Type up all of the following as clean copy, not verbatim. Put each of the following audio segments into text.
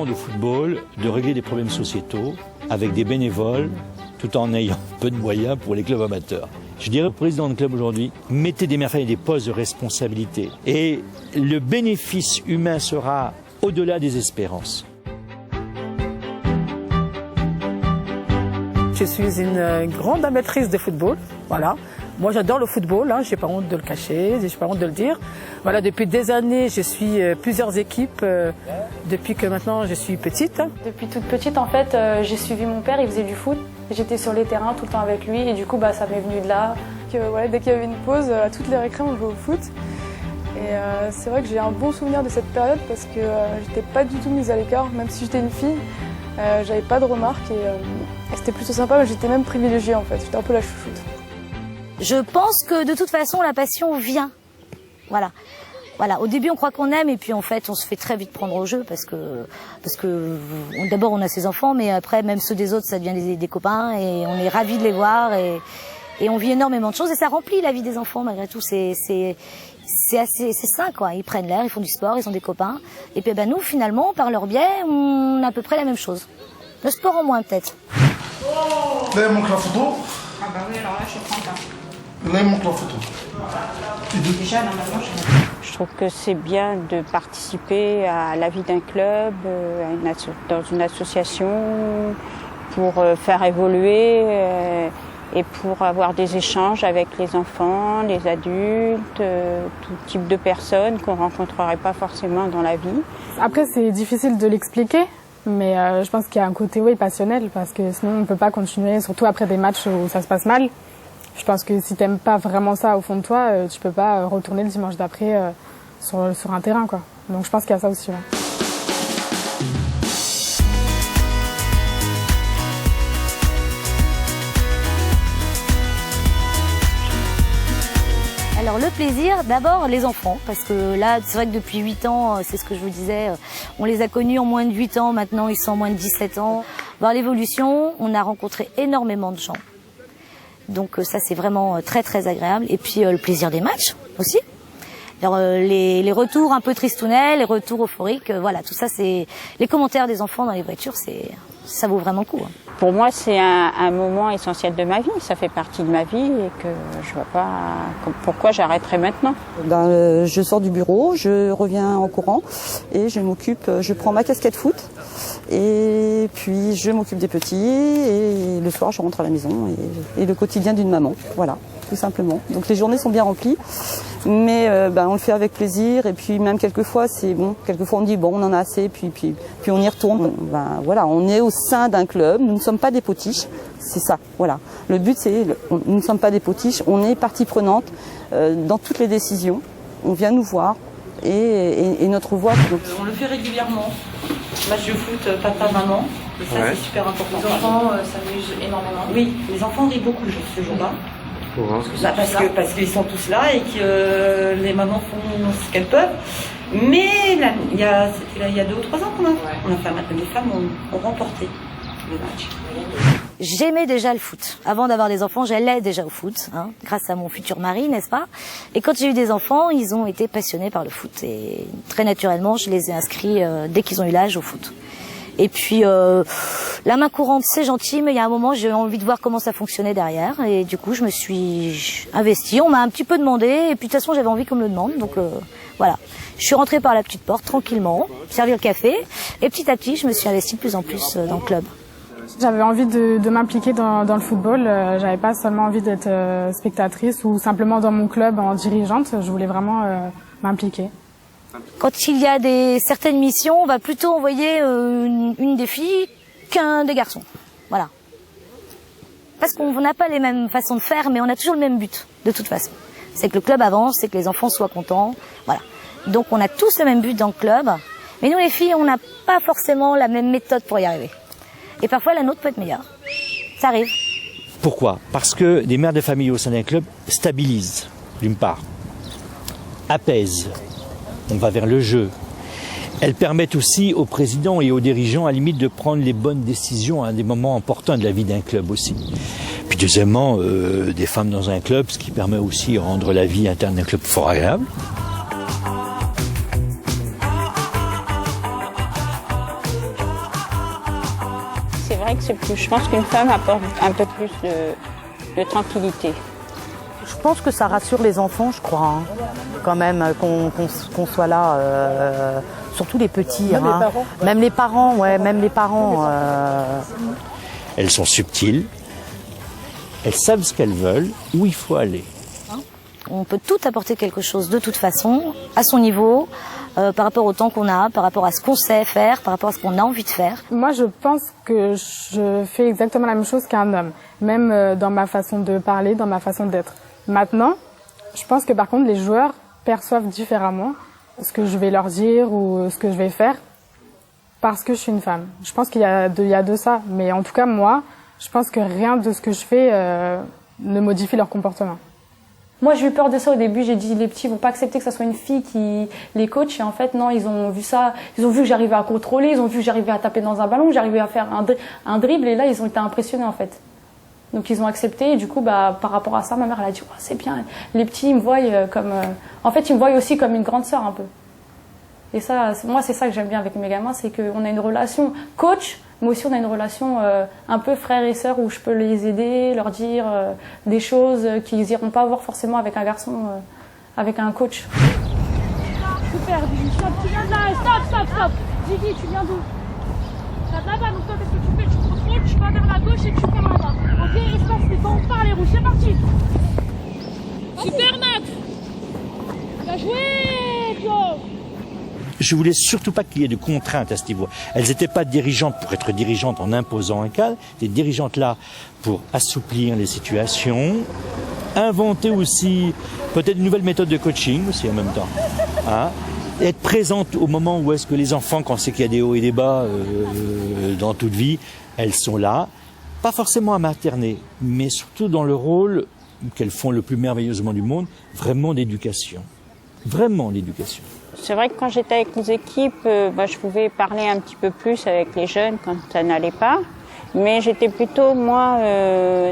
de football de régler des problèmes sociétaux avec des bénévoles tout en ayant peu de moyens pour les clubs amateurs. Je dirais au président de club aujourd'hui, mettez des mères et des postes de responsabilité et le bénéfice humain sera au-delà des espérances. Je suis une grande amatrice de football, voilà. Moi j'adore le football, hein, j'ai pas honte de le cacher, j'ai pas honte de le dire. Voilà, depuis des années je suis plusieurs équipes, depuis que maintenant je suis petite. Depuis toute petite en fait, j'ai suivi mon père, il faisait du foot. J'étais sur les terrains tout le temps avec lui et du coup ça m'est venu de là. Dès qu'il y avait une pause, à toutes les récré on jouait au foot. Et c'est vrai que j'ai un bon souvenir de cette période parce que j'étais pas du tout mise à l'écart, même si j'étais une fille. J'avais pas de remarques et c'était plutôt sympa, mais j'étais même privilégiée en fait, j'étais un peu la chouchoute. Je pense que de toute façon la passion vient. Voilà. Au début on croit qu'on aime et puis en fait on se fait très vite prendre au jeu parce que d'abord on a ses enfants mais après même ceux des autres ça devient des copains et on est ravis de les voir et on vit énormément de choses et ça remplit la vie des enfants malgré tout. C'est sain quoi, ils prennent l'air, ils font du sport, ils ont des copains et puis nous finalement par leur biais on a à peu près la même chose. Le sport en moins peut-être. Là il manque la photo. Ah bah oui alors là je prends pas. Là il manque la photo. Déjà normalement je trouve que c'est bien de participer à la vie d'un club, dans une association pour faire évoluer et pour avoir des échanges avec les enfants, les adultes, tout type de personnes qu'on ne rencontrerait pas forcément dans la vie. Après c'est difficile de l'expliquer, mais je pense qu'il y a un côté passionnel parce que sinon on ne peut pas continuer, surtout après des matchs où ça se passe mal. Je pense que si t'aimes pas vraiment ça au fond de toi, tu peux pas retourner le dimanche d'après sur un terrain quoi. Donc je pense qu'il y a ça aussi. Ouais. Alors le plaisir, d'abord les enfants, parce que là c'est vrai que depuis 8 ans, c'est ce que je vous disais, on les a connus en moins de 8 ans, maintenant ils sont en moins de 17 ans. Voir l'évolution, on a rencontré énormément de gens. Donc ça c'est vraiment très très agréable. Et puis le plaisir des matchs aussi. Alors, les retours un peu tristounets, les retours euphoriques, voilà, tout ça c'est les commentaires des enfants dans les voitures, ça vaut vraiment le coup. Pour moi c'est un moment essentiel de ma vie, ça fait partie de ma vie et que je vois pas pourquoi j'arrêterais maintenant. Je sors du bureau, je reviens en courant et je prends ma casquette foot et puis je m'occupe des petits et le soir je rentre à la maison et le quotidien d'une maman, voilà, tout simplement. Donc les journées sont bien remplies, mais on le fait avec plaisir et puis même quelquefois c'est bon, quelquefois on dit bon on en a assez puis on y retourne. Voilà, on est au sein d'un club, nous ne sommes pas des potiches, c'est ça, voilà. Le but c'est, nous ne sommes pas des potiches, on est partie prenante dans toutes les décisions, on vient nous voir et notre voix. Donc... On le fait régulièrement, match de foot papa-maman, et ça c'est super important. Les enfants s'amusent énormément. Oui, les enfants rient beaucoup ce jour-là. Parce qu'ils sont tous là et que les mamans font ce qu'elles peuvent. Mais là, il y a 2 ou 3 ans qu'on a fait les femmes ont remporté le match. J'aimais déjà le foot. Avant d'avoir des enfants, j'allais déjà au foot, grâce à mon futur mari, n'est-ce pas? Et quand j'ai eu des enfants, ils ont été passionnés par le foot. Et très naturellement, je les ai inscrits dès qu'ils ont eu l'âge au foot. Et puis la main courante c'est gentil, mais il y a un moment j'ai eu envie de voir comment ça fonctionnait derrière et du coup je me suis investie. On m'a un petit peu demandé et puis de toute façon j'avais envie qu'on me le demande, donc voilà. Je suis rentrée par la petite porte tranquillement, servir le café et petit à petit je me suis investie de plus en plus dans le club. J'avais envie de m'impliquer dans le football. J'avais pas seulement envie d'être spectatrice ou simplement dans mon club en dirigeante. Je voulais vraiment m'impliquer. Quand il y a certaines missions, on va plutôt envoyer une des filles qu'un des garçons. Voilà. Parce qu'on n'a pas les mêmes façons de faire, mais on a toujours le même but, de toute façon. C'est que le club avance, c'est que les enfants soient contents. Voilà. Donc on a tous le même but dans le club. Mais nous les filles, on n'a pas forcément la même méthode pour y arriver. Et parfois la nôtre peut être meilleure. Ça arrive. Pourquoi? Parce que des mères de famille au sein d'un club stabilisent, d'une part, apaisent. On va vers le jeu. Elles permettent aussi aux présidents et aux dirigeants, à la limite, de prendre les bonnes décisions à des moments importants de la vie d'un club aussi. Puis deuxièmement, des femmes dans un club, ce qui permet aussi de rendre la vie interne d'un club fort agréable. je pense qu'une femme apporte un peu plus de tranquillité. Je pense que ça rassure les enfants, je crois, hein. Quand même, qu'on soit là, surtout les petits. Même les parents. Même les parents, ouais, même les parents. Elles sont subtiles, elles savent ce qu'elles veulent, où il faut aller. On peut tout apporter quelque chose de toute façon, à son niveau, par rapport au temps qu'on a, par rapport à ce qu'on sait faire, par rapport à ce qu'on a envie de faire. Moi, je pense que je fais exactement la même chose qu'un homme, même dans ma façon de parler, dans ma façon d'être. Maintenant, je pense que par contre, les joueurs perçoivent différemment ce que je vais leur dire ou ce que je vais faire parce que je suis une femme. Je pense qu'il y a de ça, mais en tout cas, moi, je pense que rien de ce que je fais ne modifie leur comportement. Moi, j'ai eu peur de ça au début. J'ai dit, les petits vont pas accepter que ça soit une fille qui les coach. Et en fait, non, ils ont vu ça. Ils ont vu que j'arrivais à contrôler. Ils ont vu que j'arrivais à taper dans un ballon, que j'arrivais à faire un dribble. Et là, ils ont été impressionnés, en fait. Donc, ils ont accepté. Et du coup, par rapport à ça, ma mère, elle a dit, oh, c'est bien. Les petits, ils me voient comme... En fait, ils me voient aussi comme une grande sœur, un peu. Et ça, moi, c'est ça que j'aime bien avec mes gamins. C'est qu'on a une relation coach, mais aussi on a une relation un peu frère et sœur où je peux les aider, leur dire des choses qu'ils n'iront pas voir forcément avec un garçon, avec un coach. Super, Vivi, stop, tu viens de là, stop. Vivi, tu viens d'où? T'as de là-bas, donc toi, qu'est-ce que tu fais? Tu contrôles, tu vas vers la gauche et tu cours là-bas. Ok, espace, c'est quand on part les rouges, c'est parti. Super, Max. Bien joué, Joe. Je voulais surtout pas qu'il y ait de contraintes à ce niveau. Elles n'étaient pas dirigeantes pour être dirigeantes en imposant un cadre, des dirigeantes là pour assouplir les situations, inventer aussi peut-être une nouvelle méthode de coaching aussi en même temps. Hein, être présente au moment où est-ce que les enfants, quand c'est qu'il y a des hauts et des bas dans toute vie, elles sont là, pas forcément à materner, mais surtout dans le rôle qu'elles font le plus merveilleusement du monde, vraiment d'éducation. Vraiment l'éducation. C'est vrai que quand j'étais avec les équipes, je pouvais parler un petit peu plus avec les jeunes quand ça n'allait pas. Mais j'étais plutôt, moi,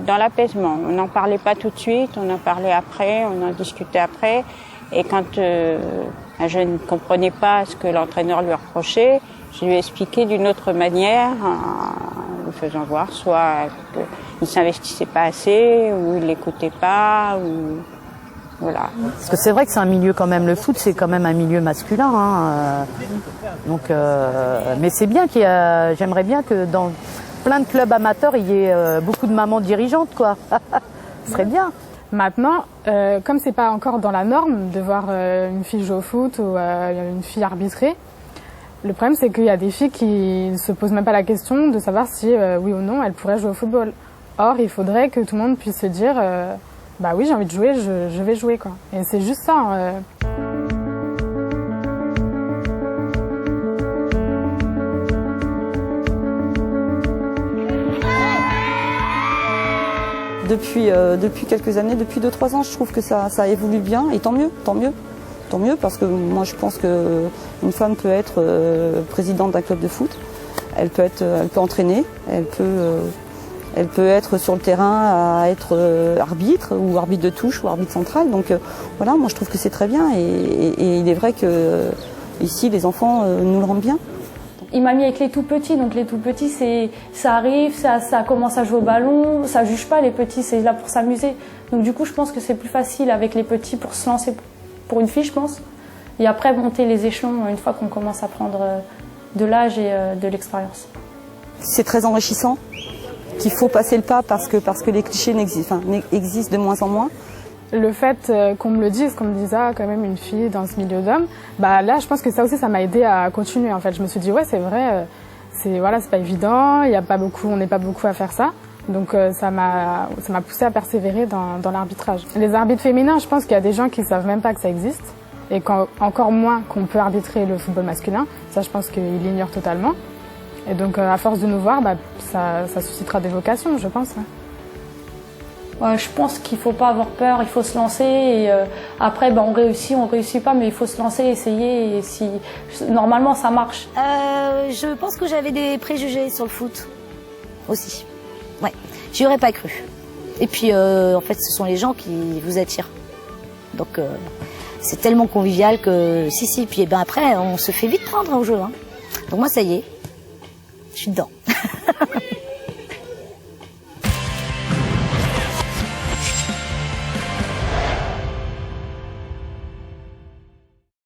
dans l'apaisement. On n'en parlait pas tout de suite, on en parlait après, on en discutait après. Et quand un jeune ne comprenait pas ce que l'entraîneur lui reprochait, je lui expliquais d'une autre manière, en lui faisant voir soit qu'il ne s'investissait pas assez, ou il ne l'écoutait pas, ou... Voilà. Parce que c'est vrai que c'est un milieu quand même, le foot c'est quand même un milieu masculin, hein. Donc, mais c'est bien j'aimerais bien que dans plein de clubs amateurs il y ait beaucoup de mamans dirigeantes, quoi. Ce serait bien. Maintenant, comme c'est pas encore dans la norme de voir une fille jouer au foot ou une fille arbitrer, le problème c'est qu'il y a des filles qui ne se posent même pas la question de savoir si oui ou non elles pourraient jouer au football. Or, il faudrait que tout le monde puisse se dire bah oui, j'ai envie de jouer, je vais jouer, quoi. Et c'est juste ça. Depuis quelques années, depuis 2-3 ans, je trouve que ça évolue bien, et tant mieux. Tant mieux, parce que moi je pense qu'une femme peut être présidente d'un club de foot, elle peut entraîner, elle peut être sur le terrain à être arbitre, ou arbitre de touche, ou arbitre central. Donc voilà, moi je trouve que c'est très bien, et il est vrai que ici les enfants nous le rendent bien. Il m'a mis avec les tout petits, donc les tout petits, ça arrive, ça commence à jouer au ballon, ça juge pas les petits, c'est là pour s'amuser. Donc du coup, je pense que c'est plus facile avec les petits pour se lancer pour une fille, je pense. Et après, monter les échelons une fois qu'on commence à prendre de l'âge et de l'expérience. C'est très enrichissant, qu'il faut passer le pas parce que les clichés existent de moins en moins. Le fait qu'on me le dise, qu'on me dise quand même une fille dans ce milieu d'hommes, bah là je pense que ça aussi ça m'a aidé à continuer en fait. Je me suis dit ouais c'est vrai, c'est pas évident, on n'est pas beaucoup à faire ça. Donc ça m'a poussé à persévérer dans l'arbitrage. Les arbitres féminins, je pense qu'il y a des gens qui savent même pas que ça existe et encore moins qu'on peut arbitrer le football masculin. Ça je pense qu'ils l'ignorent totalement. Et donc à force de nous voir, ça suscitera des vocations, je pense. Je pense qu'il faut pas avoir peur, il faut se lancer et après on réussit pas, mais il faut se lancer, essayer et normalement ça marche. Je pense que j'avais des préjugés sur le foot aussi. Ouais, j'y aurais pas cru. Et puis en fait ce sont les gens qui vous attirent. Donc c'est tellement convivial que si puis après on se fait vite prendre au jeu. Hein. Donc moi ça y est, je suis dedans.